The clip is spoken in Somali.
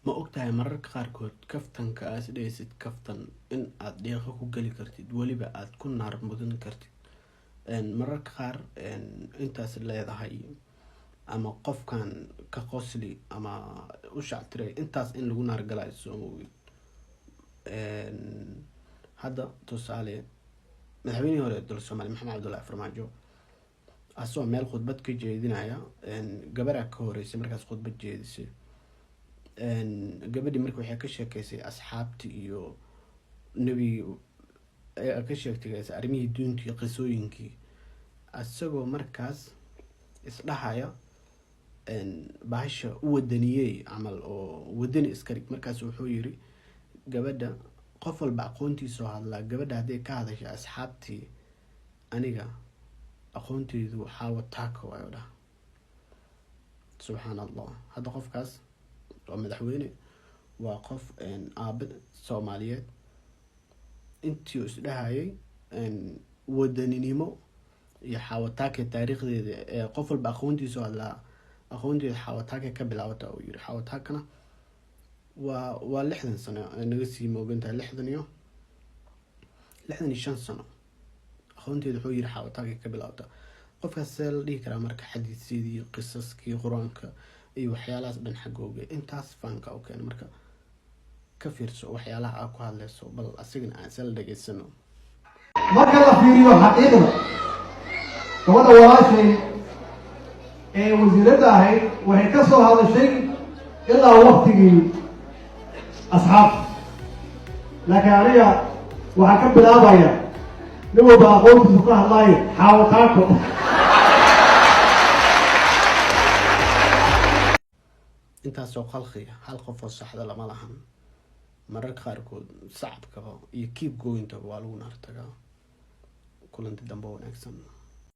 ma ogtahay mararka qaarkood kaftanka aad dhaysid kaftan in aad deeqa ku gali kartid waliba aad ku naar mudan kartid mararka qaar intaas leedahay ama qofkan ka qosli ama u shactiray intaas in lagu naar galay soo moogid hadda tusaale madaxweynihii hore dalka Soomaaliya Maxamed Cabdullaahi Farmaajo asoo meel khudbad ka jeedinaya gabar ka horeysay markaas khudbad jeedisay gabadhi markii waxay ka sheekaysay asxaabtii iyo nabi ay ka sheegtay arrimihii diinta iyo qisooyinkii asagoo markaas isdhahaya bahasha u wadaniyay amal oo wadani iskarig markaas wuxuu yiri gabadha qof walba aqoontiisa hadla gabadha haday ka hadashay asxaabtii aniga aqoonteedu waxa wataa ka wada subhanallah hada qofkaas oo madaxweyne waa qof aabad Soomaaliyeed intii isdhahayay wadaninimo iyo xawataaka taariikhdeeda qof walba aqoontiisa hadla aqoonteedu xawataaka ka bilaawata oo yiri xawataakana waa 60 sano naga sii mooganta 65 sano aqoonteedu wuxuu yiri xawataaka ka bilaawata qofkaas la dhihi kara marka xadiisidii qisaskii quraanka iyo waxyaalahaas dhan xagooga intaas fanka oo keen marka ka fiirso waxyaalaha aad ku hadlayso bal asigana aan sal dhageysano marka la fiiriyo xaqiiqda gabadha walaashay ee wasiirada ahayd waxay ka soo hadashay ilaa waqtigii asxaab laakiin aniga waxaa ka bilaabaya nin walba aqoontiisa ka hadlaayo xaawataako intaasoo qalqiya hal qof oo saxda lama lahan mararka qaarkood sacabka iyo keep going waa lagu naartagaa kulanti dambe wanaagsan